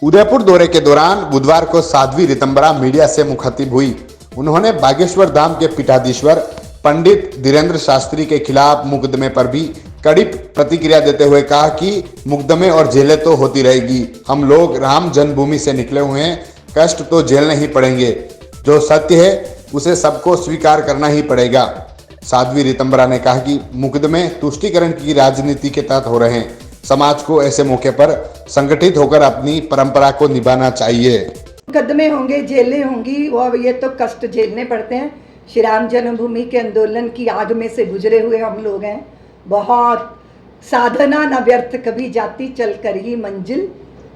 उदयपुर दौरे के दौरान बुधवार को साध्वी ऋतंबरा मीडिया से मुखातिब हुई। उन्होंने बागेश्वर धाम के पीठाधीश्वर पंडित धीरेन्द्र शास्त्री के खिलाफ मुकदमे पर भी कड़ी प्रतिक्रिया देते हुए कहा कि मुकदमे और जेलें तो होती रहेगी, हम लोग राम जन्मभूमि से निकले हुए हैं, कष्ट तो झेलने ही पड़ेंगे, जो सत्य है उसे सबको स्वीकार करना ही पड़ेगा। साध्वी ऋतंबरा ने कहा कि मुकदमे तुष्टीकरण की राजनीति के तहत हो रहे हैं, समाज को ऐसे मौके पर संगठित होकर अपनी परंपरा को निभाना चाहिए। मुकदमे होंगे, जेलें होंगी, वो अब ये तो कष्ट झेलने पड़ते हैं। श्री राम जन्मभूमि के आंदोलन की आग में से गुजरे हुए हम लोग हैं। बहुत साधना न व्यर्थ कभी जाती, चल कर ही मंजिल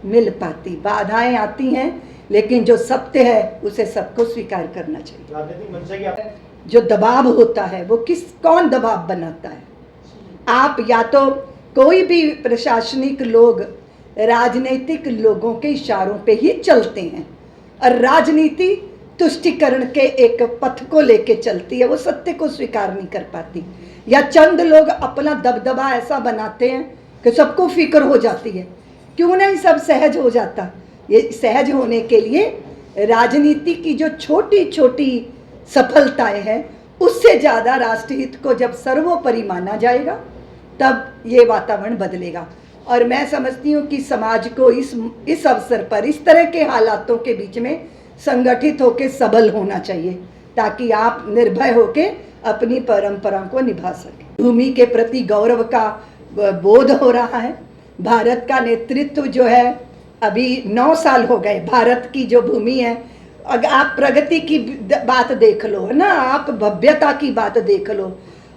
मिल पाती। बाधाएं आती हैं, लेकिन जो सत्य है उसे सबको स्वीकार करना चाहिए। जो दबाव होता है वो कौन दबाव बनाता है? आप या तो कोई भी प्रशासनिक लोग राजनीतिक लोगों के इशारों पे ही चलते हैं और राजनीति तुष्टीकरण के एक पथ को लेके चलती है, वो सत्य को स्वीकार नहीं कर पाती। या चंद लोग अपना दबदबा ऐसा बनाते हैं कि सबको फिक्र हो जाती है। क्यों नहीं सब सहज हो जाता? ये सहज होने के लिए राजनीति की जो छोटी छोटी सफलताएं हैं उससे ज़्यादा राष्ट्रहित को जब सर्वोपरि माना जाएगा तब ये वातावरण बदलेगा। और मैं समझती हूँ कि समाज को इस अवसर पर इस तरह के हालातों के बीच में संगठित होकर सबल होना चाहिए, ताकि आप निर्भय होकर अपनी परंपरा को निभा सकें। भूमि के प्रति गौरव का बोध हो रहा है। भारत का नेतृत्व जो है, अभी 9 साल हो गए। भारत की जो भूमि है, अगर आप प्रगति की बात देख लो है ना, आप भव्यता की बात देख लो,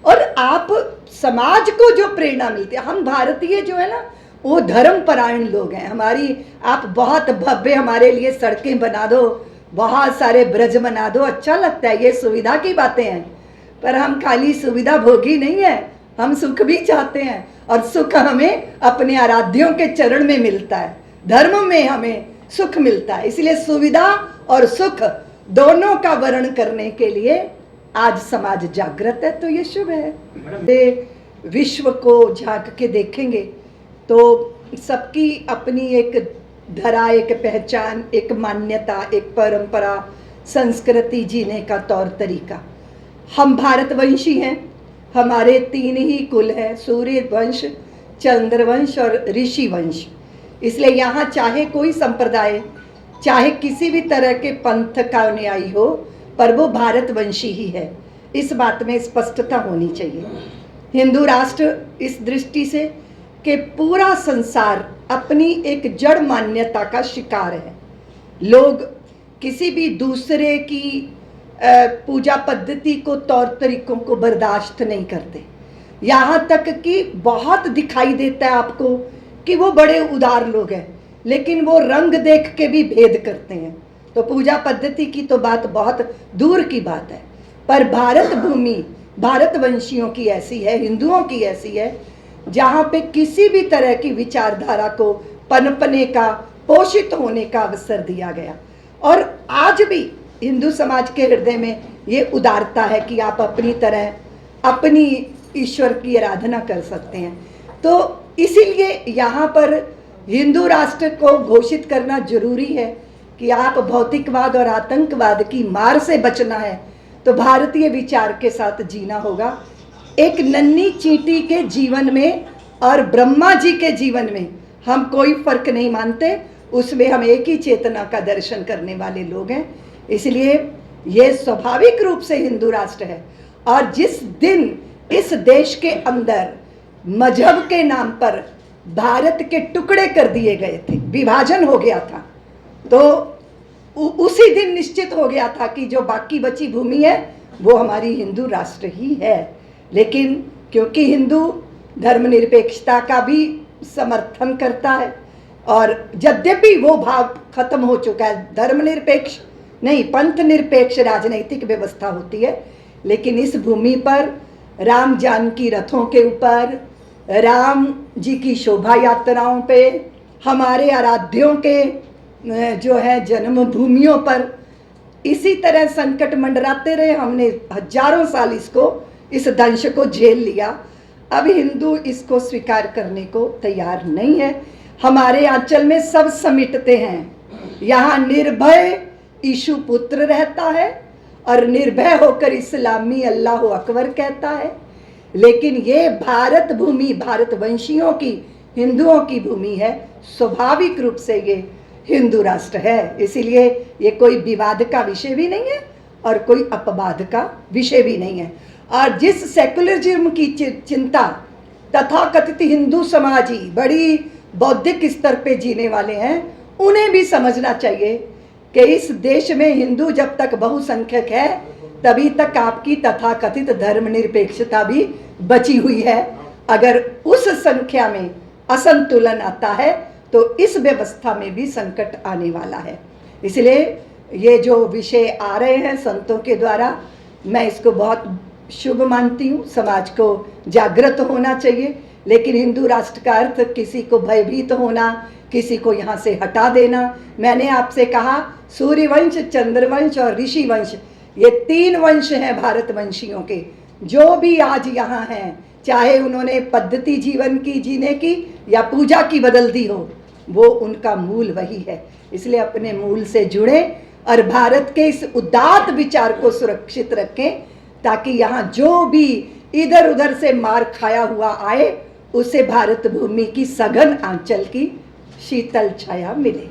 और आप समाज को जो प्रेरणा मिलती है। हम भारतीय जो है ना वो धर्मपरायण लोग हैं। हमारी आप बहुत भव्य हमारे लिए सड़कें बना दो, बहुत सारे ब्रज बना दो, अच्छा लगता है, ये सुविधा की बातें हैं। पर हम खाली सुविधा भोगी नहीं है, हम सुख भी चाहते हैं, और सुख हमें अपने आराध्यों के चरण में मिलता है, धर्म में हमें सुख मिलता है। इसलिए सुविधा और सुख दोनों का वर्ण करने के लिए आज समाज जागृत है, तो ये शुभ है। विश्व को झांक के देखेंगे तो सबकी अपनी एक धरा, एक पहचान, एक मान्यता, एक परंपरा, संस्कृति, जीने का तौर तरीका। हम भारतवंशी हैं, हमारे 3 ही कुल हैं, सूर्य वंश, चंद्रवंश और ऋषि वंश। इसलिए यहाँ चाहे कोई संप्रदाय, चाहे किसी भी तरह के पंथ का अनुयायी हो, पर वो भारतवंशी ही है। इस बात में स्पष्टता होनी चाहिए। हिंदू राष्ट्र इस दृष्टि से कि पूरा संसार अपनी एक जड़ मान्यता का शिकार है। लोग किसी भी दूसरे की पूजा पद्धति को, तौर तरीकों को बर्दाश्त नहीं करते। यहाँ तक कि बहुत दिखाई देता है आपको कि वो बड़े उदार लोग हैं, लेकिन वो रंग देख के भी भेद करते हैं। तो पूजा पद्धति की तो बात बहुत दूर की बात है, पर भारत भूमि भारतवंशियों की ऐसी है, हिंदुओं की ऐसी है, जहाँ पे किसी भी तरह की विचारधारा को पनपने का, पोषित होने का अवसर दिया गया। और आज भी हिंदू समाज के हृदय में ये उदारता है कि आप अपनी तरह अपनी ईश्वर की आराधना कर सकते हैं। तो इसीलिए यहाँ पर हिंदू राष्ट्र को घोषित करना जरूरी है कि आप भौतिकवाद और आतंकवाद की मार से बचना है तो भारतीय विचार के साथ जीना होगा। एक नन्ही चींटी के जीवन में और ब्रह्मा जी के जीवन में हम कोई फर्क नहीं मानते, उसमें हम एक ही चेतना का दर्शन करने वाले लोग हैं। इसलिए ये स्वाभाविक रूप से हिंदू राष्ट्र है। और जिस दिन इस देश के अंदर मजहब के नाम पर भारत के टुकड़े कर दिए गए थे, विभाजन हो गया था, तो उसी दिन निश्चित हो गया था कि जो बाकी बची भूमि है वो हमारी हिंदू राष्ट्र ही है। लेकिन क्योंकि हिंदू धर्मनिरपेक्षता का भी समर्थन करता है, और यद्यपि वो भाव खत्म हो चुका है, धर्मनिरपेक्ष नहीं पंथ निरपेक्ष राजनीतिक व्यवस्था होती है, लेकिन इस भूमि पर राम जानकी रथों के ऊपर, राम जी की शोभा यात्राओं पे, हमारे आराध्यों के जो है जन्मभूमियों पर इसी तरह संकट मंडराते रहे। हमने हजारों साल इस दंश को झेल लिया। अब हिंदू इसको स्वीकार करने को तैयार नहीं है। हमारे आंचल में सब समिटते हैं। यहाँ निर्भय यीशु पुत्र रहता है और निर्भय होकर इस्लामी अल्लाह अकबर कहता है। लेकिन ये भारत भूमि भारतवंशियों की, हिंदुओं की भूमि है। स्वाभाविक रूप से ये हिंदू राष्ट्र है, इसीलिए ये कोई विवाद का विषय भी नहीं है और कोई अपवाद का विषय भी नहीं है। और जिस सेकुलरिज्म की चिंता तथाकथित हिंदू समाज ही बड़ी बौद्धिक स्तर पे जीने वाले हैं, उन्हें भी समझना चाहिए कि इस देश में हिंदू जब तक बहुसंख्यक है तभी तक आपकी तथाकथित धर्मनिरपेक्षता भी बची हुई है। अगर उस संख्या में असंतुलन आता है तो इस व्यवस्था में भी संकट आने वाला है। इसलिए ये जो विषय आ रहे हैं संतों के द्वारा, मैं इसको बहुत शुभ मानती हूँ। समाज को जागृत होना चाहिए, लेकिन हिंदू राष्ट्र का अर्थ किसी को भयभीत होना, किसी को यहाँ से हटा देना। मैंने आपसे कहा सूर्यवंश, चंद्रवंश और ऋषि वंश, ये 3 वंश हैं भारतवंशियों के। जो भी आज यहाँ हैं, चाहे उन्होंने पद्धति जीवन की जीने की या पूजा की बदल दी हो, वो उनका मूल वही है। इसलिए अपने मूल से जुड़े और भारत के इस उदात्त विचार को सुरक्षित रखें, ताकि यहाँ जो भी इधर उधर से मार खाया हुआ आए उसे भारत भूमि की सघन आंचल की शीतल छाया मिले।